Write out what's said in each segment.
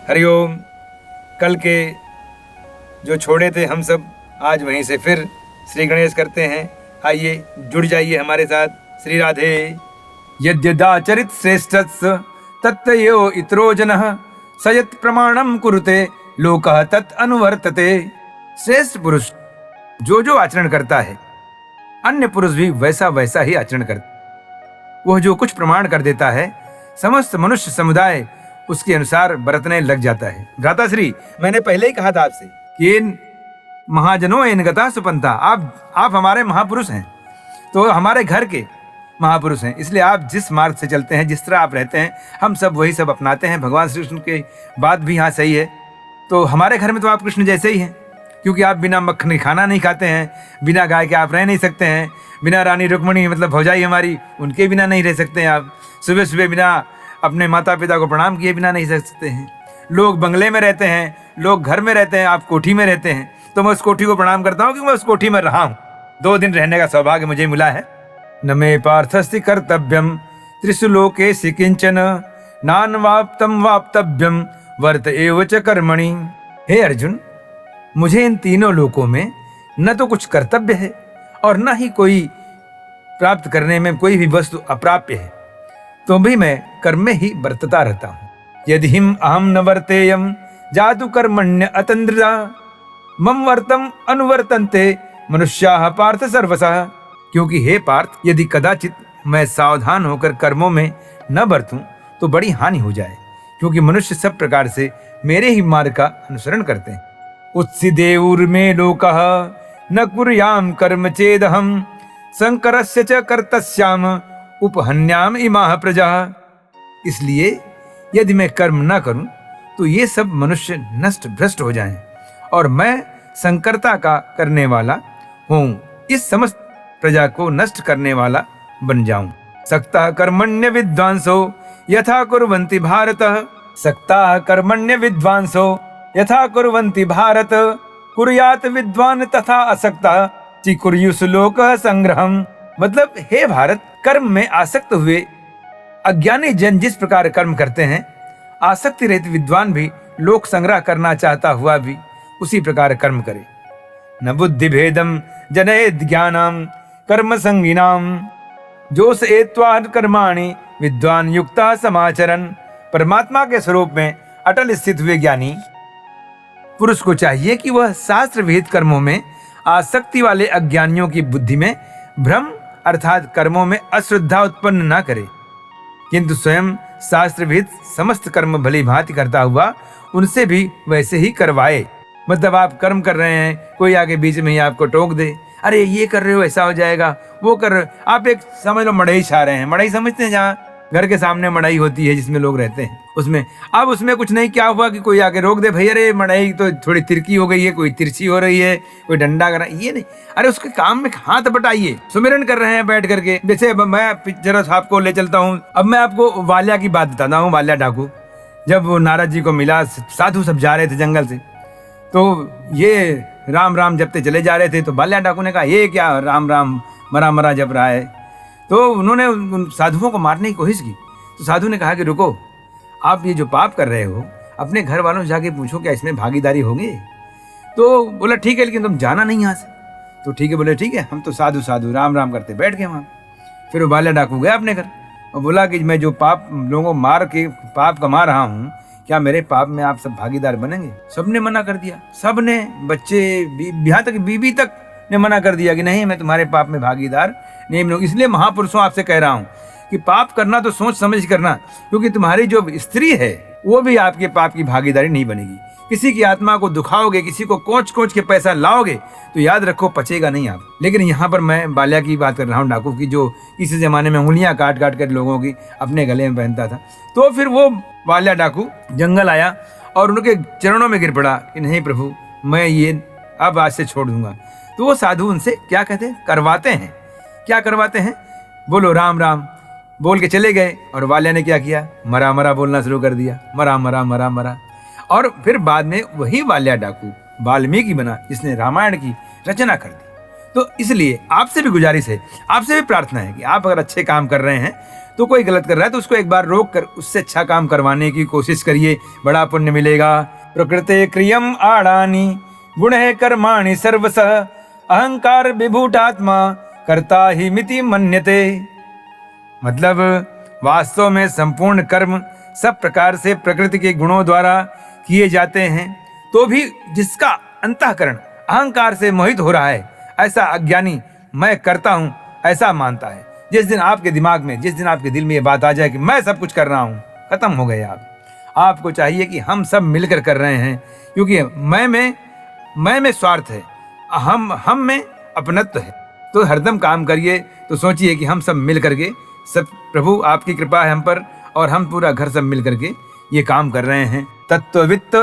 हरिओम। कल के जो छोड़े थे हम सब, आज वहीं से फिर श्री गणेश करते हैं। आइए जुड़ जाइए हमारे साथ। श्री राधे। यद्यदाचरित श्रेष्ठस् तत्तयो इतरो जनः सयत् प्रमाणम कुरुते लोकः तत् अनुवर्तते। श्रेष्ठ पुरुष जो जो आचरण करता है, अन्य पुरुष भी वैसा वैसा ही आचरण करता। वह जो कुछ प्रमाण कर देता है, समस्त मनुष्य समुदाय उसके अनुसार बरतने लग जाता है। भ्राताश्री, मैंने पहले ही कहा था आपसे कि इन महाजनों इन गता सुपंता, आप हमारे महापुरुष हैं, तो हमारे घर के महापुरुष हैं, इसलिए आप जिस मार्ग से चलते हैं, जिस तरह आप रहते हैं, हम सब वही सब अपनाते हैं। भगवान श्री कृष्ण की बात भी यहाँ सही है। तो हमारे घर में तो आप कृष्ण जैसे ही हैं, क्योंकि आप बिना मक्खन खाना नहीं खाते हैं, बिना गाय के आप रह नहीं सकते हैं, बिना रानी रुक्मणी मतलब भौजाई हमारी, उनके बिना नहीं रह सकते हैं आप। सुबह सुबह बिना अपने माता पिता को प्रणाम किए बिना नहीं रह सकते हैं। लोग बंगले में रहते हैं, लोग घर में रहते हैं, आप कोठी में रहते हैं। तो मैं उस कोठी को प्रणाम करता हूँ क्योंकि मैं उस कोठी में रहा हूँ। 2 दिन रहने का सौभाग्य मुझे मिला है। न मे पार्थस्ति कर्तव्यम त्रिषु लोकेषु किंचन नान्वाप्तम वाप्तव्यम वर्त एव च कर्मणि। हे अर्जुन, मुझे इन तीनों लोकों में न तो कुछ कर्तव्य है और न ही कोई प्राप्त करने में कोई भी वस्तु अप्राप्य है, तो भी मैं कर्म में ही बरतता रहता हूँ। यदि हिम अहम न वर्तेयम जातु कर्मण्य अतंद्रिता मम वर्तम अनुवर्तन्ते मनुष्याः पार्थ सर्वशः। क्योंकि हे पार्थ, यदि कदाचित मैं सावधान होकर कर्मों में न बरतूं तो बड़ी हानि हो जाए, क्योंकि मनुष्य सब प्रकार से मेरे ही मार्ग का अनुसरण करते हैं। उत्सिदेउर्मे लोकः न कुर्याम कर्म चेदहम संकरस्य च कर्तस्याम उपहन्याम इमाः प्रजा। इसलिए यदि मैं कर्म न करूं तो ये सब मनुष्य नष्ट भ्रष्ट हो जाएं और मैं संकरता का करने वाला हूँ, इस समस्त प्रजा को नष्ट करने वाला बन जाऊं। सक्तः कर्मण्य विद्वांसो यथा कुर्वन्ति भारत। सक्तः कर्मण्य विद्वांसो यथा कुर्वन्ति भारत कुर्यात विद्वान तथा असक्तः चिकुर्युष लोकः संग्रहम्। मतलब हे भारत, कर्म में आसक्त हुए अज्ञानी जन जिस प्रकार कर्म करते हैं, आसक्ति रहित विद्वान भी लोक संग्रह करना चाहता हुआ भी उसी प्रकार कर्म करे। न बुद्धि भेदम जनयेद ज्ञानम कर्म संगिनाम जोस एत्वाद कर्माणि विद्वान युक्ता समाचरन। परमात्मा के स्वरूप में अटल स्थित हुए ज्ञानी पुरुष को चाहिए कि वह शास्त्र विहित कर्मों में आसक्ति वाले अज्ञानियों की बुद्धि में भ्रम अर्थात कर्मों में अश्रद्धा उत्पन्न न करे, किंतु स्वयं शास्त्र विहित समस्त कर्म भली भांति करता हुआ उनसे भी वैसे ही करवाए। मतलब आप कर्म कर रहे हैं, कोई आगे बीच में ही आपको टोक दे, अरे ये कर रहे हो ऐसा हो जाएगा, वो कर रहे हो। आप एक समझ लो मड़ई छा रहे हैं, मड़ई समझते हैं, जहाँ घर के सामने मड़ई होती है जिसमें लोग रहते हैं, उसमें अब उसमें कुछ नहीं, क्या हुआ कि कोई आके रोक दे, भैया अरे मड़ई तो थोड़ी तिरकी हो गई है, कोई तिरछी हो रही है, कोई डंडा कर रहा है, ये नहीं, अरे उसके काम में हाथ बटाइए। सुमिरन कर रहे हैं बैठ करके। जैसे मैं जरा आपको ले चलता हूँ, अब मैं आपको वाल्या की बात बताता हूँ। वाल्या डाकू जब वो नारद जी को मिला, साधु सब जा रहे थे जंगल से, तो ये राम राम जपते चले जा रहे थे, तो बाल्या डाकू ने कहा ये क्या राम राम मरा मरा जप रहा है। तो उन्होंने उन साधुओं को मारने की कोशिश की। तो साधु ने कहा कि रुको, आप ये जो पाप कर रहे हो अपने घर वालों से जाके पूछो क्या इसमें भागीदारी होगी। तो बोला ठीक है, लेकिन तुम जाना नहीं यहाँ से। तो ठीक है, बोले ठीक है, हम तो साधु साधु राम राम करते बैठ गए वहाँ। फिर वो बाल्या डाकू गया अपने घर और बोला कि मैं जो पाप लोगों को मार के पाप कमा रहा हूँ, क्या मेरे पाप में आप सब भागीदार बनेंगे। सबने मना कर दिया, सबने, बच्चे यहाँ तक बीबी तक ने मना कर दिया कि नहीं, मैं तुम्हारे पाप में भागीदार नहीं बनूंगा। इसलिए महापुरुषों आपसे कह रहा हूँ कि पाप करना तो सोच समझ करना, क्योंकि तुम्हारी जो स्त्री है वो भी आपके पाप की भागीदारी नहीं बनेगी। किसी की आत्मा को दुखाओगे, किसी को कोच कोच के पैसा लाओगे तो याद रखो पचेगा नहीं आप। लेकिन यहाँ पर मैं बाल्या की बात कर रहा हूँ, डाकू की, जो इसी जमाने में उंगलियां काट काट कर लोगों की अपने गले में पहनता था। तो फिर वो बाल्या डाकू जंगल आया और उनके चरणों में गिर पड़ा कि नहीं प्रभु, मैं ये अब आज से छोड़ दूंगा। तो वो साधु उनसे क्या कहते हैं, करवाते हैं। क्या करवाते हैं, बोलो राम राम बोल के चले गए। और वाल्या ने क्या किया, मरा मरा बोलना शुरू कर दिया, मरा मरा मरा मरा। और फिर बाद में वही वाल्या डाकू वाल्मीकि बना, जिसने रामायण की रचना कर दी। तो इसलिए आपसे भी गुजारिश है, आपसे भी प्रार्थना है कि आप अगर अच्छे काम कर रहे हैं तो कोई गलत कर रहा है तो उसको एक बार रोक कर उससे अच्छा काम करवाने की कोशिश करिए, बड़ा पुण्य मिलेगा। प्रकृते क्रियम आड़ानी गुण है कर्माणि सर्वस अहंकार विभूतात्मा कर्ता ही मिति मन्यते। मतलब वास्तव में संपूर्ण कर्म सब प्रकार से प्रकृति के गुणों द्वारा किए जाते हैं, तो भी जिसका अंतःकरण अहंकार से मोहित हो रहा है, ऐसा अज्ञानी मैं करता हूं ऐसा मानता है। जिस दिन आपके दिमाग में, जिस दिन आपके दिल में ये बात आ जाए कि मैं सब कुछ कर रहा हूं, खत्म हो गए आप। आपको चाहिए कि हम सब मिलकर कर रहे हैं, क्योंकि मैं में स्वार्थ है, हम में अपनत्व है। तो हरदम काम करिए, तो सोचिए कि हम सब मिल करके, सब प्रभु आपकी कृपा है हम पर और हम पूरा घर सब मिल करके ये काम कर रहे हैं। तत्ववित्त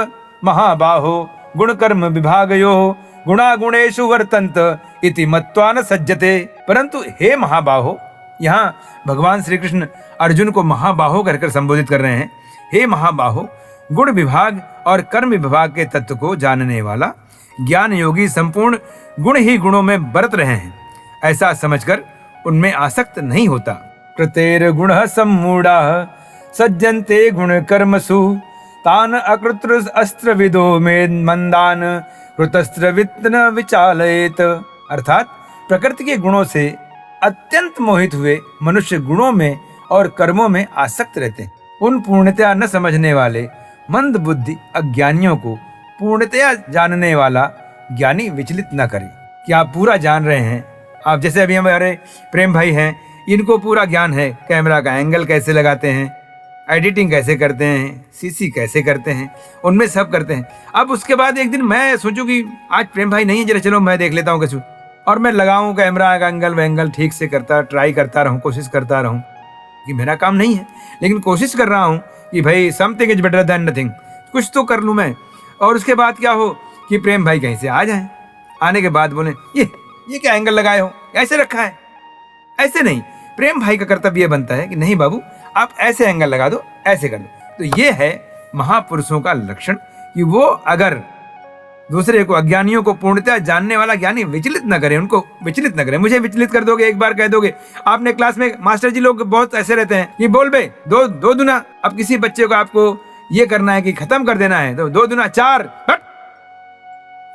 महाबाहो गुण कर्म विभागयो गुणा गुणेषु वर्तन्त इति मत्वा न सज्जते। परंतु हे महाबाहो, यहाँ भगवान श्री कृष्ण अर्जुन को महाबाहो कहकर संबोधित कर रहे हैं। हे महाबाहो, गुण विभाग और कर्म विभाग के तत्व को जानने वाला ज्ञान योगी संपूर्ण गुण ही गुणों में बरत रहे हैं, ऐसा समझकर उनमें आसक्त नहीं होता। कृतेर गुण सम्मूढ़ा सज्जन्ते गुण कर्मसु तान अकृत्र अस्त्र विदो में मंदान कृतस्त्र वित्न विचालयेत। अर्थात प्रकृति के गुणों से अत्यंत मोहित हुए मनुष्य गुणों में और कर्मों में आसक्त रहते हैं। उन पूर्णतया न समझने वाले मंद बुद्धि अज्ञानियों को पूर्णतया जानने वाला ज्ञानी विचलित न करे। कि आप पूरा जान रहे हैं, आप जैसे अभी हमारे प्रेम भाई हैं, इनको पूरा ज्ञान है, कैमरा का एंगल कैसे लगाते हैं, एडिटिंग कैसे करते हैं, सीसी कैसे करते हैं, उनमें सब करते हैं। अब उसके बाद एक दिन मैं सोचूं कि आज प्रेम भाई नहीं है, जरा चलो मैं देख लेता हूँ कैसे, और मैं लगाऊं कैमरा का एंगल वेंगल ठीक से करता, ट्राई करता रहूं, कोशिश करता रहूं। कि मेरा काम नहीं है, लेकिन कोशिश कर रहा हूं कि भाई something is better than nothing, कुछ तो कर लूं मैं। और उसके बाद क्या हो कि प्रेम भाई कहीं से आ जाए, आने के बाद बोले ये क्या एंगल लगाए हो, ऐसे रखा है। ऐसे नहीं, प्रेम भाई का कर्तव्य बनता है कि नहीं बाबू आप ऐसे एंगल लगा दो, ऐसे कर दो। तो ये है महापुरुषों का लक्षण कि वो अगर दूसरे को, अज्ञानियों को पूर्णतः जानने वाला ज्ञानी विचलित न करे, उनको विचलित न करे। मुझे विचलित कर दोगे, एक बार कह दोगे, आपने क्लास में मास्टर जी लोग बहुत ऐसे रहते हैं कि बोल बे दो दुना। अब किसी बच्चे को आपको ये करना है कि खत्म कर देना है, तो 2 दूना 4,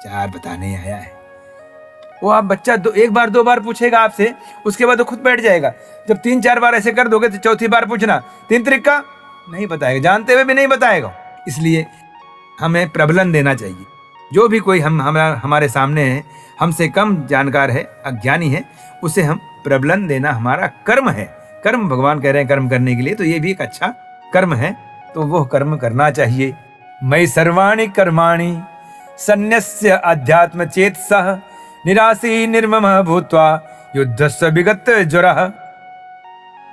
4 बताने आया है। वो आप बच्चा एक बार 2 बार पूछेगा आपसे, उसके बाद वो खुद बैठ जाएगा। जब 3-4 बार ऐसे कर दोगे तो चौथी बार पूछना 3 त्रिका नहीं बताएगा, जानते हुए भी नहीं बताएगा। इसलिए हमें प्रबलन देना चाहिए। जो भी कोई हमारे सामने है, हमसे कम जानकार है, अज्ञानी है, उसे हम प्रबलन देना हमारा कर्म है। कर्म भगवान कह रहे हैं कर्म करने के लिए, तो ये भी एक अच्छा कर्म है, तो वो कर्म करना चाहिए। मयि सर्वाणि कर्माणि सन्न्यस्य अध्यात्म चेतसः निरासी निर्ममः भूत्वा युद्धस्य विगत ज्वरः।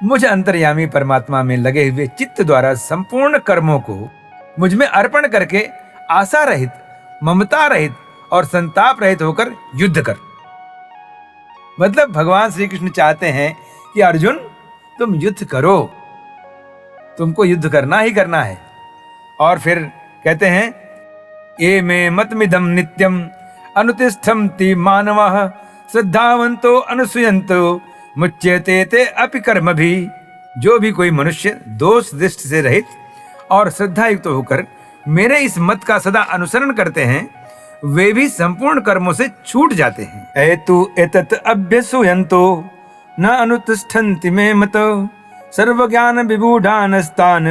मुझ अंतर्यामी परमात्मा में लगे हुए चित्त द्वारा संपूर्ण कर्मों को मुझ में अर्पण करके आशा रहित, ममता रहित और संताप रहित होकर युद्ध कर। मतलब भगवान श्री कृष्ण चाहते हैं कि अर्जुन तुम युद्ध करो, तुमको युद्ध करना ही करना है। और फिर कहते हैं ये में मतमिदम नित्यम अनुतिष्ठन्ति मानवः श्रद्धावन्तो अनुसूयन्तो मुच्यते ते अपि कर्म भी। जो भी कोई मनुष्य दोष दृष्टि से रहित और श्रद्धा युक्त होकर मेरे इस मत का सदा अनुसरण करते हैं, वे भी संपूर्ण कर्मों से छूट जाते हैं। एतु एतत् अभ्यसूयन्तो न अनुतिष्ठन्ति मे मतो सर्व ज्ञान विबूढ़ानस्तान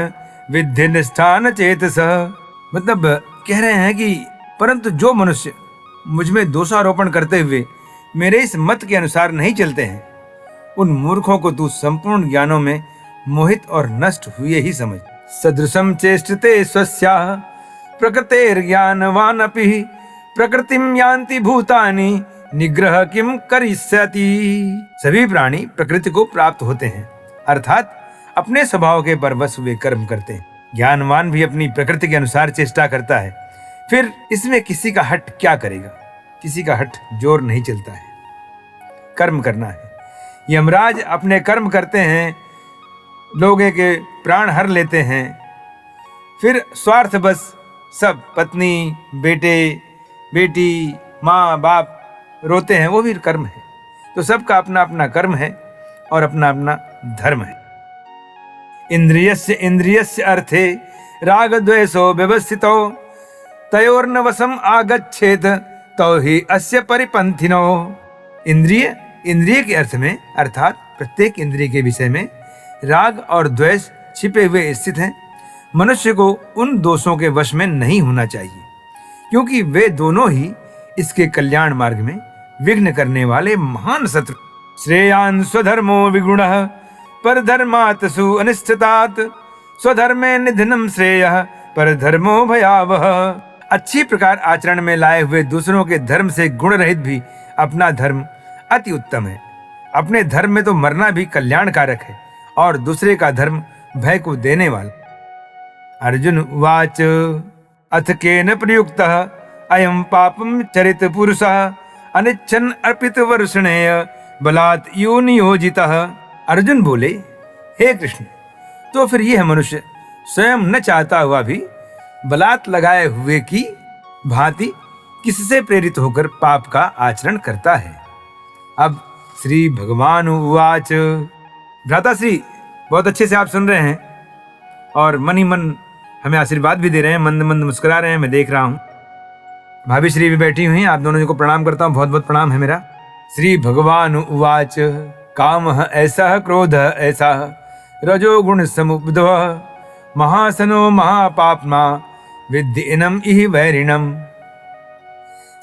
विद्धि निष्ठान चेतसः। मतलब कह रहे हैं कि परंतु जो मनुष्य मुझ में दोषारोपण करते हुए मेरे इस मत के अनुसार नहीं चलते हैं, उन मूर्खों को तू संपूर्ण ज्ञानों में मोहित और नष्ट हुए ही समझ। सदृशम चेष्टते स्वस्याः प्रकृतेर्ज्ञानवान् अपि प्रकृतिं यान्ति भूतानि निग्रह किम करिष्यति। सभी प्राणी प्रकृति को प्राप्त होते हैं, अर्थात अपने स्वभाव के परवश हुए कर्म करते हैं। ज्ञानवान भी अपनी प्रकृति के अनुसार चेष्टा करता है, फिर इसमें किसी का हट क्या करेगा, किसी का हट जोर नहीं चलता है, कर्म करना है। यमराज अपने कर्म करते हैं, लोगों के प्राण हर लेते हैं, फिर स्वार्थ बस सब पत्नी, बेटे, बेटी, माँ बाप रोते हैं, वो भी कर्म है। तो सबका अपना अपना कर्म है और अपना अपना धर्म है। इंद्रियस्य इंद्रियस्य अर्थे राग द्वेषो व्यवस्थितो तयोर्न वशम आगच्छेत तो ही अस्य परिपंथिनो। इंद्रिय के अर्थ में अर्थात प्रत्येक इंद्रिय के विषय में राग और द्वेष छिपे हुए स्थित हैं। मनुष्य को उन दोषों के वश में नहीं होना चाहिए, क्योंकि वे दोनों ही इसके कल्याण मार्ग में विघ्न करने वाले महान शत्रु। श्रेयान् स्वधर्मो विगुणः परधर्मात् सुअनिष्टतात् स्वधर्मे निधनम श्रेयः परधर्मो भयावह। अच्छी प्रकार आचरण में लाए हुए दूसरों के धर्म से गुण रहित भी अपना धर्म अति उत्तम है। अपने धर्म में तो मरना भी कल्याणकारक है और दूसरे का धर्म भय को देने वाला। अर्जुन उवाच अथ केन प्रयुक्तः अयं पापं चरित पुरुषः अनिच्छन् अर्पित वर्षणेय बलात् यो नियोजितः। अर्जुन बोले, हे कृष्ण, तो फिर यह मनुष्य स्वयं न चाहता हुआ भी बलात् लगाए हुए की भांति किससे प्रेरित होकर पाप का आचरण करता है। अब श्री भगवान उवाच। भ्राताश्री, बहुत अच्छे से आप सुन रहे हैं और मन ही मन हमें आशीर्वाद भी दे रहे हैं, मंद मंद मुस्कुरा रहे हैं, मैं देख रहा हूँ। भाभी श्री भी बैठी हुई हैं, आप दोनों को प्रणाम करता हूँ, बहुत बहुत प्रणाम है मेरा। श्री भगवान उवाच कामः ऐसा क्रोधः ऐसा रजोगुण समुद्भवः महासनो महापाप्मा विद्धि इनम इहि वैरिणम।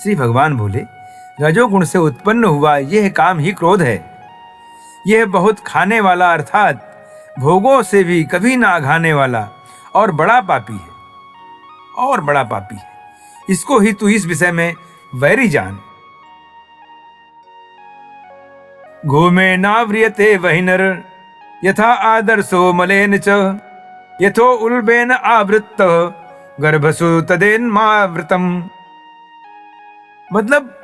श्री भगवान बोले, रजोगुण से उत्पन्न हुआ यह काम ही क्रोध है। यह बहुत खाने वाला अर्थात भोगों से भी कभी ना घाने वाला और बड़ा पापी है। इसको ही तू इस विषय में वैरी जान। घूमे नाव्रियते वहिनर यथा आदर्शो मलेन च यथो उल्बेन आवृत्त गर्भसु तदेन्मावृतम। मतलब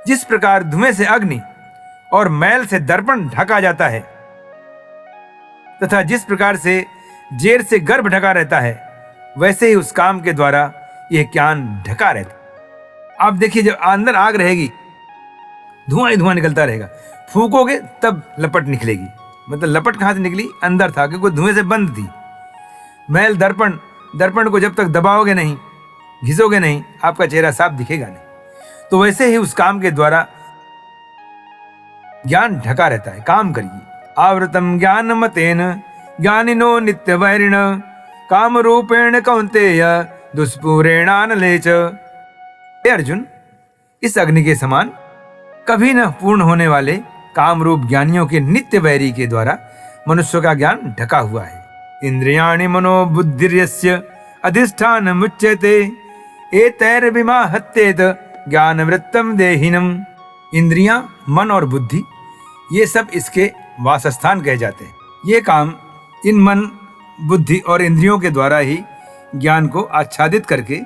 जिस प्रकार धुएं से अग्नि और मैल से दर्पण ढका जाता है तथा जिस प्रकार से जेर से गर्भ ढका रहता है, वैसे ही उस काम के द्वारा यह ज्ञान ढका रहता। आप देखिए, जब अंदर आग रहेगी, धुआं ही धुआं निकलता रहेगा, फूकोगे तब लपट निकलेगी। मतलब लपट कहां से निकली? अंदर था, क्योंकि धुएं से बंद थी। मैल दर्पण को जब तक दबाओगे नहीं, घिसोगे नहीं, आपका चेहरा साफ दिखेगा नहीं। तो वैसे ही उस काम के द्वारा ज्ञान ढका रहता है। काम करिए। आवृतम ज्ञान मतेन ज्ञानिनो नित्य वैरिण काम रूपेण कौन्तेय दुष्पूरेणानलेच। हे अर्जुन, इस अग्नि के समान कभी न पूर्ण होने वाले काम रूप ज्ञानियों के नित्य वैरी के द्वारा मनुष्य का ज्ञान ढका हुआ है। इंद्रियाणि मनो बुद्धिर्यस्य अधिष्ठान मुच्यते एतैर्विमा हत्येत ज्ञान वृत्तम देहिनम। इंद्रियां, मन और बुद्धि, ये सब इसके वासस्थान कहे जाते हैं। ये काम इन मन, बुद्धि और इंद्रियों के द्वारा ही ज्ञान को आच्छादित करके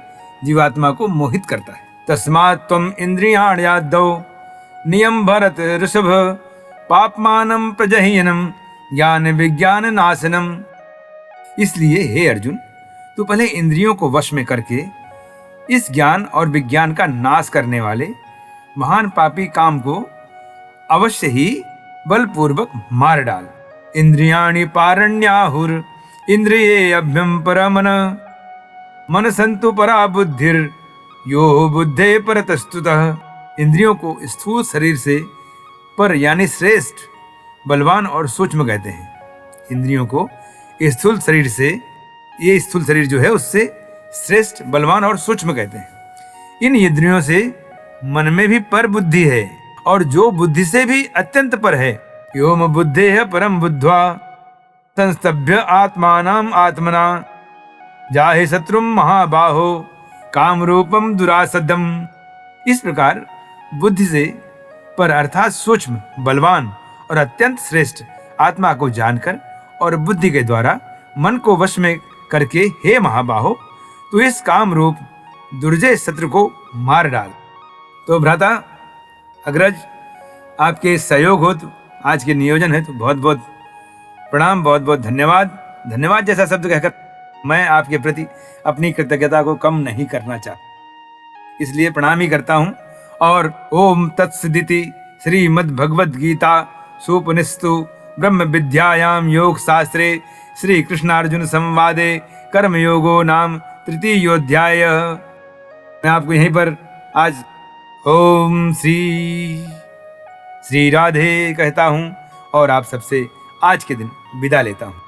जीवात्मा को मोहित करता है। तस्मात् त्वम इंद्रियाण्यादौ नियम भरत ऋषभ पापमानम प्रजह्यनम ज्ञान विज्ञान नाशनम। इसलिए हे अर्जुन, तू पहले इंद्रियों को वश में करके इस ज्ञान और विज्ञान का नाश करने वाले महान पापी काम को अवश्य ही बलपूर्वक मार डाल। इंद्रियाणि पारण्याहुर इंद्रिये अभ्यम परमन मन संतु परा बुद्धिर यो बुद्धे परतस्तुतः। इंद्रियों को स्थूल शरीर से पर यानी श्रेष्ठ, बलवान और सूक्ष्म कहते हैं। इंद्रियों को स्थूल शरीर से, ये स्थूल शरीर जो है उससे श्रेष्ठ, बलवान और सूक्ष्म कहते हैं। इन इंद्रियों से मन में भी पर बुद्धि है और जो बुद्धि से भी अत्यंत पर है। योम बुद्धेह परम बुद्ध्वा संस्तभ्य आत्मानाम आत्मना जाहे शत्रुम महाबाहो काम रूपम दुरासदम। इस प्रकार बुद्धि से पर अर्थात सूक्ष्म, बलवान और अत्यंत श्रेष्ठ आत्मा को जानकर और बुद्धि के द्वारा मन को वश में करके हे महाबाहो, तू इस काम रूप दुर्जय शत्रु को मार डाल। तो भ्राता अग्रज, आपके सहयोग हो तो, आज के नियोजन है तो बहुत बहुत प्रणाम, बहुत बहुत धन्यवाद। धन्यवाद जैसा शब्द कहकर मैं आपके प्रति अपनी कृतज्ञता को कम नहीं करना चाहता, इसलिए प्रणाम ही करता हूं। और ओम तत्सदिति श्रीमद्भगवद गीता सुपनिस्तु ब्रह्म विद्यायाम योग शास्त्रे श्री कृष्णार्जुन संवादे कर्मयोगो नाम तृतीयोध्याय। मैं आपको यहीं पर आज ओम श्री राधे कहता हूँ और आप सबसे आज के दिन विदा लेता हूँ।